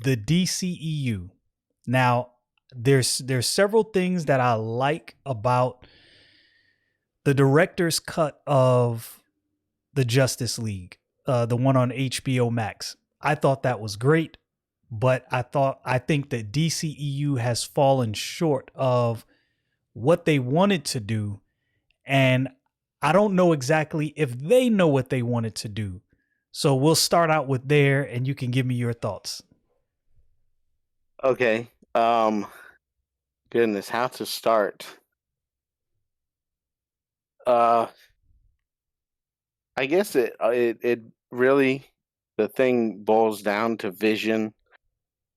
The DCEU. Now, there's several things that I like about the director's cut of the Justice League, the one on HBO Max. I thought that was great, but I think that DCEU has fallen short of what they wanted to do, and I don't know exactly if they know what they wanted to do. So we'll start out with there, and you can give me your thoughts. Okay. Goodness, how to start? I guess it really, the thing boils down to vision,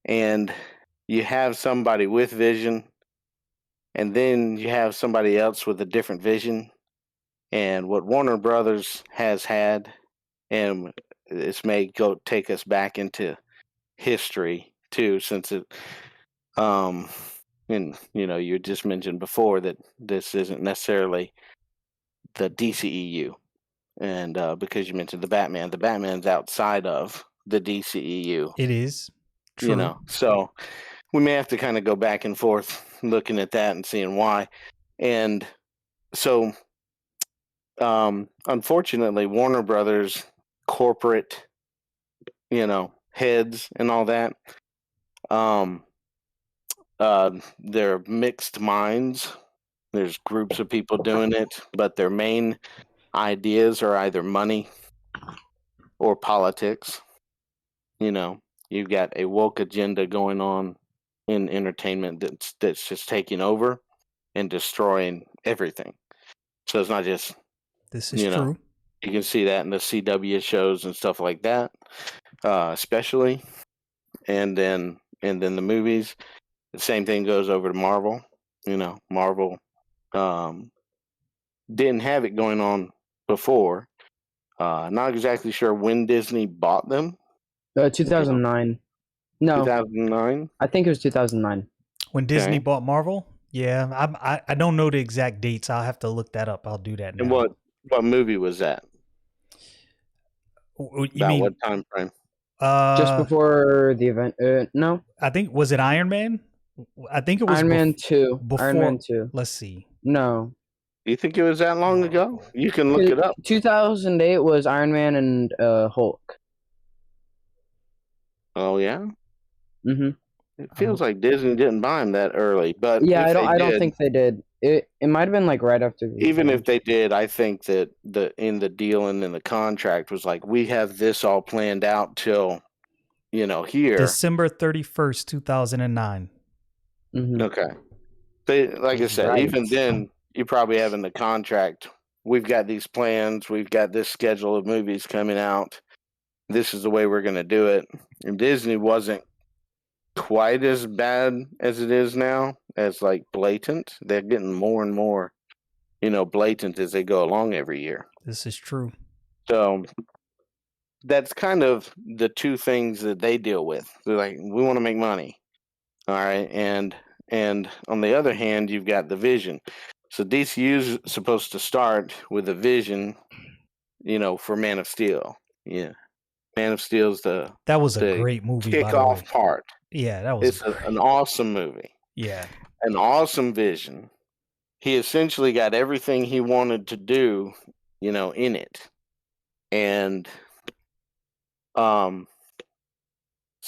and you have somebody with vision, and then you have somebody else with a different vision. And what Warner Brothers has had, and this may go take us back into history too, since it, and you just mentioned before that this isn't necessarily the DCEU, and because you mentioned the Batman's outside of the DCEU. It is true. So we may have to kind of go back and forth looking at that and seeing why. And so, unfortunately, Warner Brothers corporate, heads and all that, they're mixed minds. There's groups of people doing it, but their main ideas are either money or politics. You've got a woke agenda going on in entertainment that's just taking over and destroying everything. So it's not just this is true. You can see that in the CW shows and stuff like that, especially, and then the movies. The same thing goes over to Marvel. Marvel didn't have it going on before. Not exactly sure when Disney bought them. 2009. No. 2009? I think it was 2009. When Disney bought Marvel? Yeah, I don't know the exact dates. I'll have to look that up. I'll do that now. And what movie was that? What time frame? Just before the event. No. I think, was it Iron Man? I think it was Iron Man 2. Before, Iron Man 2. Let's see. No. Do you think it was that long ago? You can look it up. 2008 was Iron Man and Hulk. Oh yeah. Mm-hmm. It feels like Disney didn't buy them that early, but yeah, I don't think they did. It might have been like right after. Even if they did, I think that in the deal and in the contract was like, we have this all planned out till, here December 31st, 2009. Mm-hmm. Okay. Like I said, even then, you probably have in the contract, we've got these plans, we've got this schedule of movies coming out. This is the way we're going to do it. And Disney wasn't quite as bad as it is now, as like blatant. They're getting more and more, blatant as they go along every year. This is true. So that's kind of the two things that they deal with. They're like, we want to make money. All right. And on the other hand, you've got the vision. So DCU is supposed to start with a vision, for Man of Steel. Yeah. Man of Steel's that was a great movie. Kickoff part. Yeah, that was. It's an awesome movie. Yeah, an awesome vision. He essentially got everything he wanted to do, in it, and so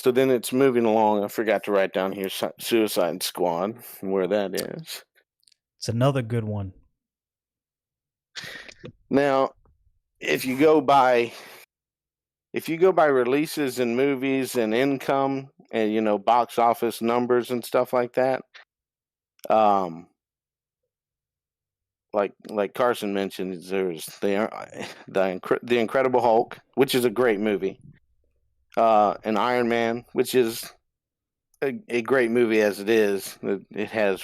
then it's moving along. I forgot to write down here Suicide Squad, where that is. It's another good one. Now, if you go by releases and movies and income and box office numbers and stuff like that, like Carson mentioned, there's the Incredible Hulk, which is a great movie, and Iron Man, which is a great movie as it is. It has.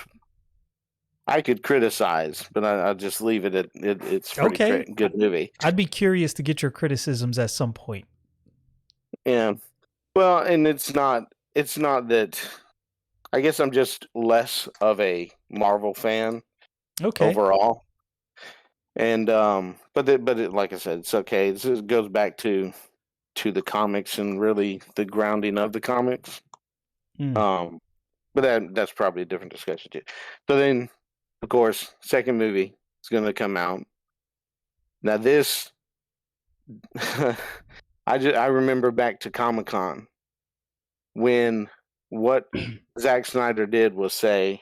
I could criticize, but I'll just leave it at it's pretty good movie. I'd be curious to get your criticisms at some point. Yeah, well, and it's not that. I guess I'm just less of a Marvel fan. Okay. Overall, and but like I said, it's okay. This goes back to to the comics and really the grounding of the comics. Mm. But that's probably a different discussion too. So then, of course, second movie is going to come out. Now this, I remember back to Comic-Con when what Zack Snyder did was say,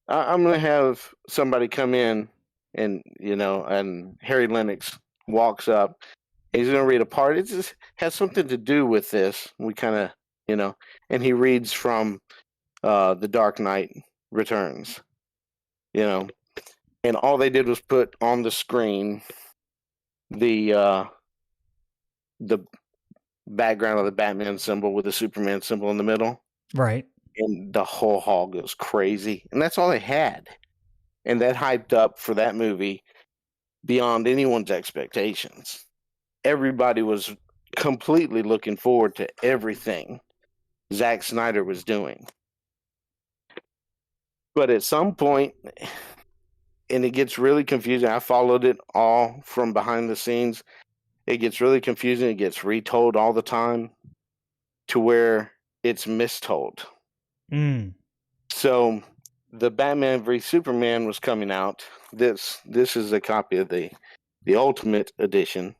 I'm going to have somebody come in and, and Harry Lennox walks up. He's going to read a part. It just has something to do with this. We kind of, and he reads from The Dark Knight Returns, and all they did was put on the screen the background of the Batman symbol with the Superman symbol in the middle. Right. And the whole hall goes crazy. And that's all they had. And that hyped up for that movie beyond anyone's expectations. Everybody was completely looking forward to everything Zack Snyder was doing. But at some point, and it gets really confusing. I followed it all from behind the scenes. It gets really confusing. It gets retold all the time to where it's mistold. Mm. So the Batman v Superman was coming out. This is a copy of the Ultimate Edition,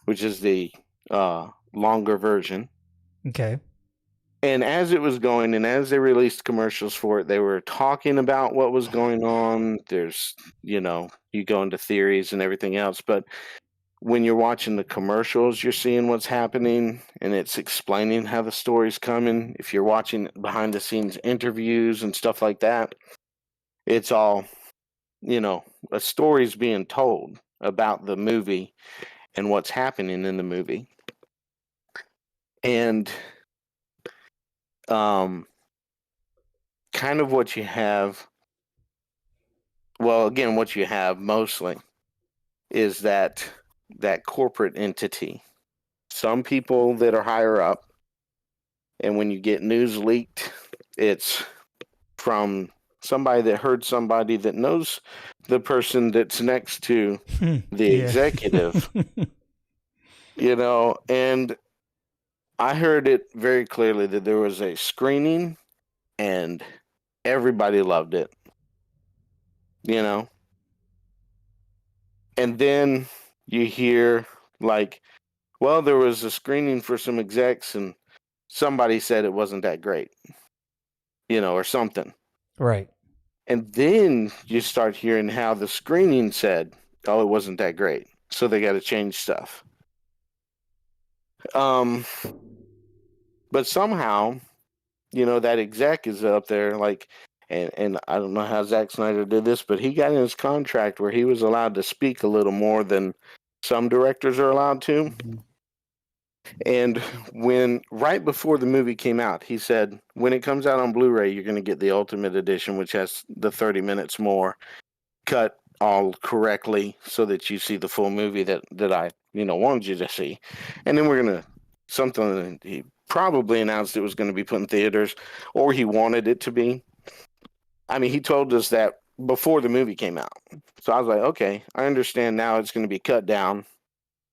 which is the longer version. Okay. And as it was going, and as they released commercials for it, they were talking about what was going on. There's, you go into theories and everything else. But when you're watching the commercials, you're seeing what's happening, and it's explaining how the story's coming. If you're watching behind the scenes interviews and stuff like that, it's all, a story's being told about the movie and what's happening in the movie. And kind of what you have, what you have mostly is that corporate entity. Some people that are higher up, and when you get news leaked, it's from somebody that heard somebody that knows the person that's next to the executive. And I heard it very clearly that there was a screening and everybody loved it. And then you hear there was a screening for some execs and somebody said it wasn't that great, or something. Right. And then you start hearing how the screening said, oh, it wasn't that great. So they got to change stuff. But somehow, that exec is up there and I don't know how Zack Snyder did this, but he got in his contract where he was allowed to speak a little more than some directors are allowed to. Mm-hmm. And right before the movie came out, he said, when it comes out on Blu-ray, you're going to get the Ultimate Edition, which has the 30 minutes more cut all correctly so that you see the full movie that I, wanted you to see. And then we're going to, something he probably announced it was going to be put in theaters, or he wanted it to be. I mean, he told us that before the movie came out. So I was like, okay, I understand now it's going to be cut down,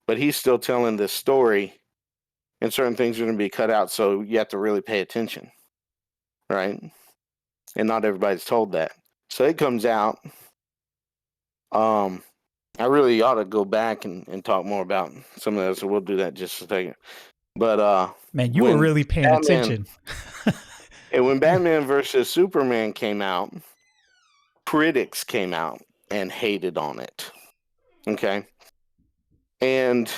but he's still telling this story. And certain things are going to be cut out, so you have to really pay attention, right? And not everybody's told that. So it comes out. I really ought to go back and talk more about some of that, so we'll do that just a second. But man, you were really paying attention. And when Batman versus Superman came out, critics came out and hated on it. Okay, and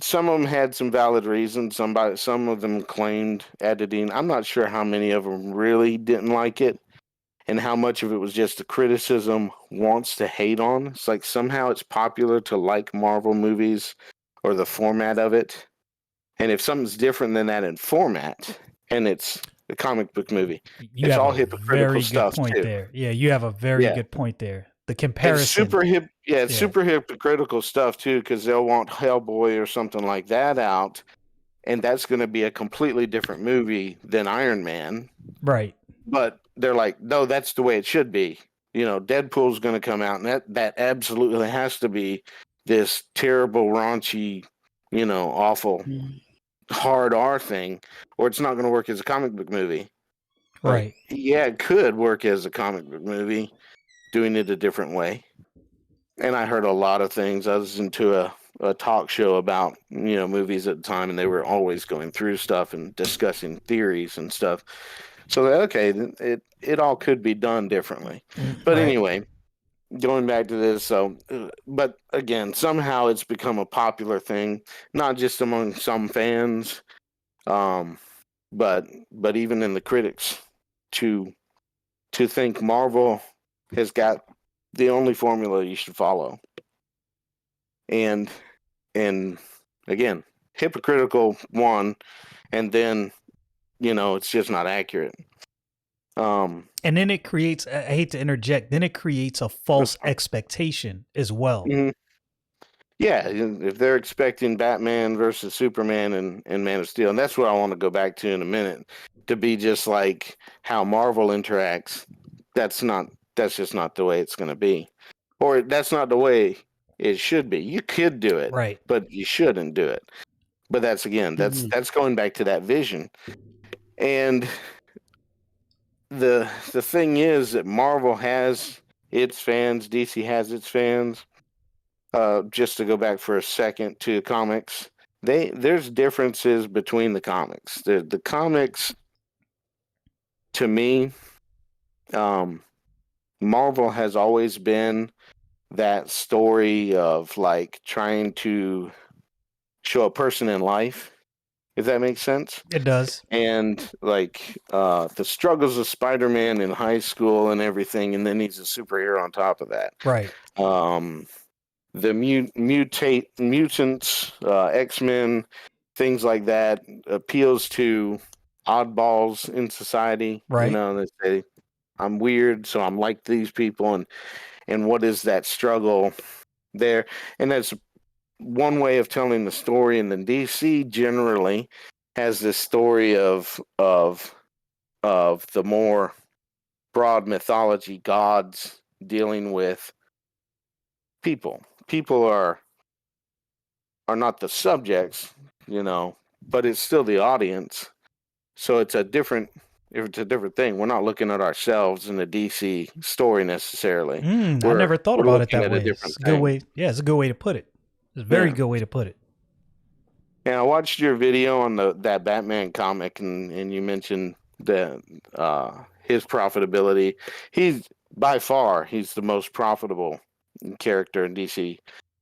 some of them had some valid reasons. Some of them claimed editing. I'm not sure how many of them really didn't like it and how much of it was just the criticism wants to hate on. It's like somehow it's popular to like Marvel movies or the format of it. And if something's different than that in format and it's a comic book movie, it's all hypocritical stuff point too. there. Yeah, you have a very good point there. The comparison. It's super hypocritical stuff too, because they'll want Hellboy or something like that out, and that's going to be a completely different movie than Iron Man. Right. But they're like, no, that's the way it should be. Deadpool's going to come out, and that absolutely has to be this terrible, raunchy, awful hard R thing, or it's not going to work as a comic book movie. Right. Yeah, it could work as a comic book movie, doing it a different way. And I heard a lot of things. I was into a talk show about movies at the time, and they were always going through stuff and discussing theories and stuff. So okay, it all could be done differently. But anyway, going back to this, but again, somehow it's become a popular thing, not just among some fans, but even in the critics, to think Marvel has got the only formula you should follow. And again, hypocritical one, and then it's just not accurate. And then it creates, I hate to interject, then it creates a false expectation as well. Mm-hmm. Yeah, if they're expecting Batman versus Superman and Man of Steel, and that's what I want to go back to in a minute, to be just like how Marvel interacts, that's just not the way it's going to be. Or that's not the way it should be. You could do it, right, but you shouldn't do it. But that's going back to that vision. And the thing is that Marvel has its fans, DC has its fans. Just to go back for a second to comics, there's differences between the comics. The comics, to me, Marvel has always been that story of like trying to show a person in life, if that makes sense. It does. And like the struggles of Spider-Man in high school and everything, and then he's a superhero on top of that. Right. The mutants, X-Men, things like that, appeals to oddballs in society. Right. They say, I'm weird, so I'm like these people, and what is that struggle there? And that's one way of telling the story. And then DC generally has this story of the more broad mythology gods dealing with people. People are not the subjects, but it's still the audience. So it's a different thing.'re not looking at ourselves in the DC story necessarily. I never thought about it that way. It's a good way. Yeah, it's a good way to put it. It's a very good way to put it. Yeah, I watched your video on that Batman comic, and you mentioned that his profitability. He's by far he's the most profitable character in DC,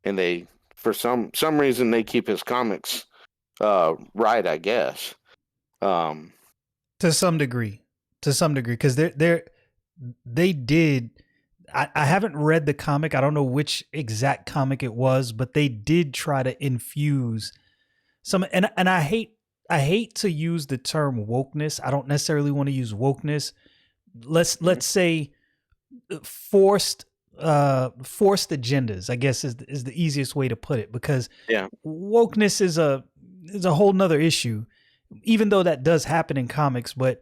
and they for some reason they keep his comics right, I guess. To some degree, because they did. I haven't read the comic. I don't know which exact comic it was, but they did try to infuse some. And I hate to use the term wokeness. I don't necessarily want to use wokeness. Let's say forced agendas, I guess is the easiest way to put it, because wokeness is a whole nother issue, even though that does happen in comics. But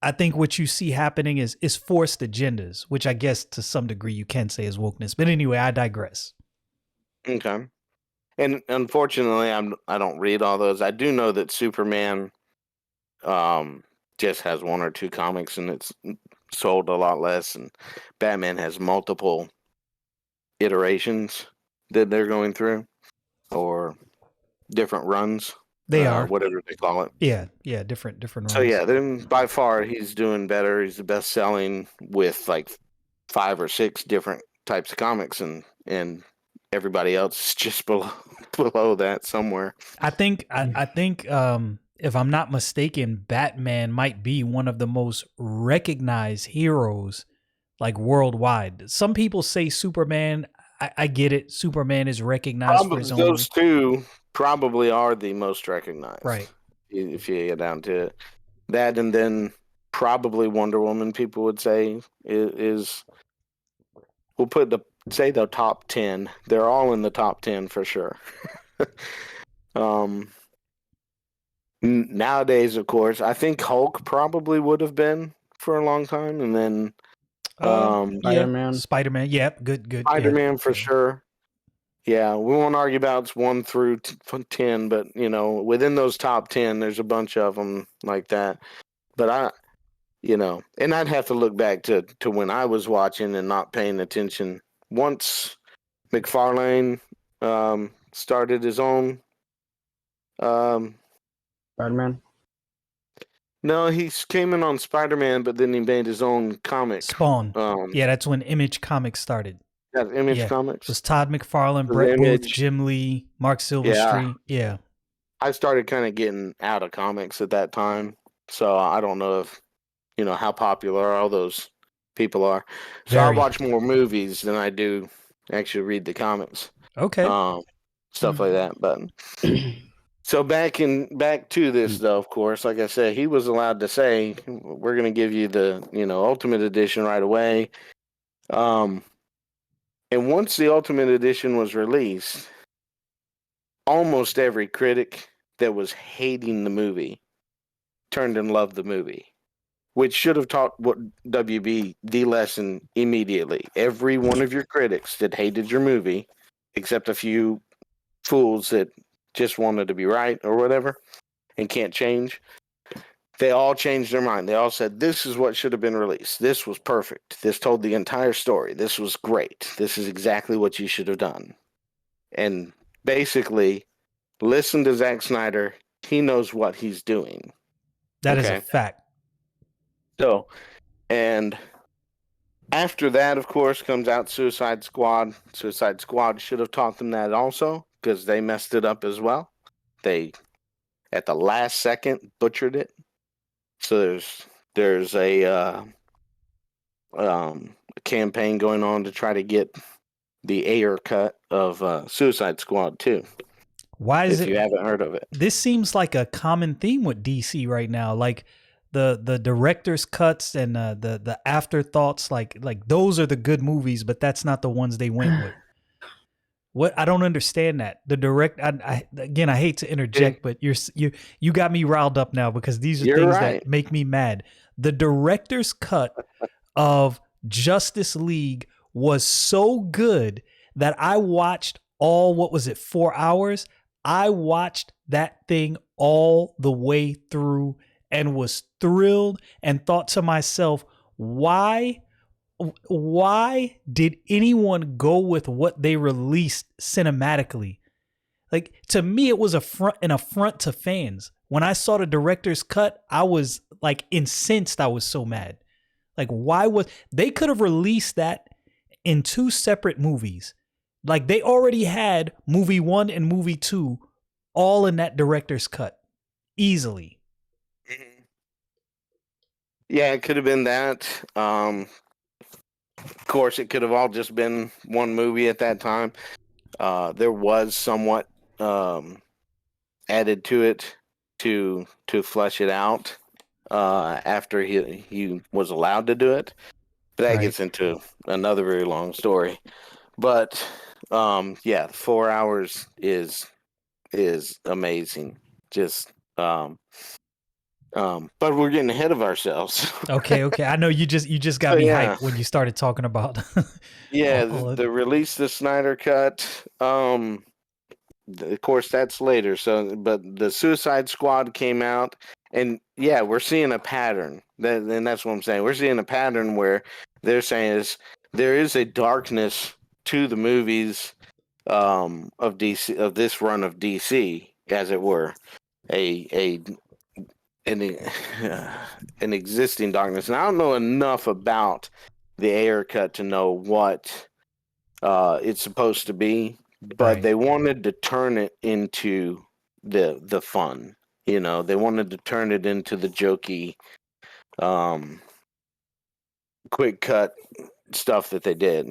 I think what you see happening is forced agendas, which I guess to some degree you can say is wokeness. But anyway, I digress. Okay. And unfortunately, I don't read all those. I do know that Superman just has one or two comics and it's sold a lot less, and Batman has multiple iterations that they're going through, or different runs. They are whatever they call it. Yeah, different runs. So yeah, then by far he's doing better. He's the best selling with like 5 or 6 different types of comics, and everybody else is just below that somewhere. I think if I'm not mistaken, Batman might be one of the most recognized heroes like worldwide. Some people say Superman. I get it. Superman is recognized for his own. Those two probably are the most recognized, right? If you get down to it, that, and then probably Wonder Woman. People would say is we'll put the top 10. They're all in the top 10 for sure. Nowadays, of course, I think Hulk probably would have been for a long time, and then Spider-Man. Spider-Man, yeah, good. Spider-Man for sure. Yeah, we won't argue about it's 1 through 10, but within those top 10, there's a bunch of them like that. But and I'd have to look back to when I was watching and not paying attention. Once McFarlane started his own, Spider-Man. no, he came in on Spider-Man, but then he made his own comic. Spawn. Yeah, that's when Image Comics started. That Image It Comics. was Todd McFarlane, The Brett Booth, Image. Jim Lee, Mark Silverstreet. Yeah. I started kind of getting out of comics at that time, so I don't know if how popular all those people are. So I Very. watch more movies than I do actually read the comics. Okay. Stuff like that. But so back to this though, of course, like I said, he was allowed to say, we're gonna give you the Ultimate Edition right away. And once the Ultimate Edition was released, almost every critic that was hating the movie turned and loved the movie, which should have taught what WB the lesson immediately. Every one of your critics that hated your movie, except a few fools that just wanted to be right or whatever and can't change, they all changed their mind. They all said, this is what should have been released. This was perfect. This told the entire story. This was great. This is exactly what you should have done. And basically, listen to Zack Snyder. He knows what he's doing. That is a fact. So, and after that, of course, comes out Suicide Squad. Suicide Squad should have taught them that also, because they messed it up as well. They, at the last second, butchered it. So there's a campaign going on to try to get the Ayer cut of Suicide Squad too. Why is if you haven't heard of it? This seems like a common theme with DC right now. Like the director's cuts and the afterthoughts, like those are the good movies, but that's not the ones they went with. What I don't understand that the I hate to interject, but you got me riled up now because these are things that make me mad. The director's cut of Justice League was so good that I watched all, 4 hours? I watched that thing all the way through and was thrilled and thought to myself, why did anyone go with what they released cinematically? Like, to me, it was an affront to fans. When I saw the director's cut, I was like incensed. I was so mad. Like, they could have released that in 2 separate movies. Like, they already had movie 1 and movie 2 all in that director's cut easily. Yeah, it could have been that. Of course, it could have all just been one movie at that time. There was somewhat added to it to flesh it out after he was allowed to do it. But that gets into another very long story. But 4 hours is amazing. Just but we're getting ahead of ourselves. Okay. I know you just got me hyped when you started talking about. The release the Snyder Cut. Of course, that's later. So, but the Suicide Squad came out, and we're seeing a pattern. And that's what I'm saying. We're seeing a pattern where they're saying there is a darkness to the movies of DC, of this run of DC, as it were, an existing darkness. And I don't know enough about the Ayer cut to know what it's supposed to be, but they wanted to turn it into the fun. They wanted to turn it into the jokey, quick cut stuff that they did.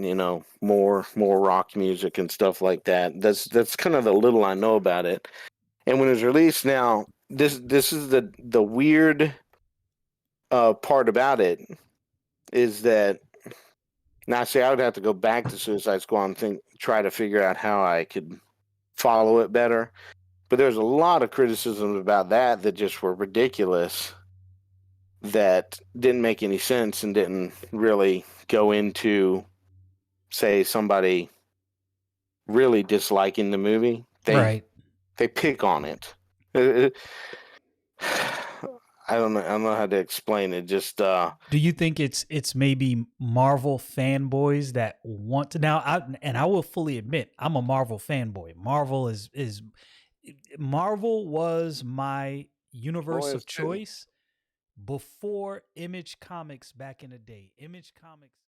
More rock music and stuff like that. That's kind of the little I know about it. And when it was released, now this is the weird part about it is that now I would have to go back to Suicide Squad and try to figure out how I could follow it better. But there's a lot of criticisms about that just were ridiculous, that didn't make any sense and didn't really go into, say, somebody really disliking the movie. Right. They pick on it. I don't know how to explain it. Just Do you think it's maybe Marvel fanboys that want to now? I will fully admit I'm a Marvel fanboy. Marvel was my universe Boy, of it's true. choice before Image Comics back in the day. Image Comics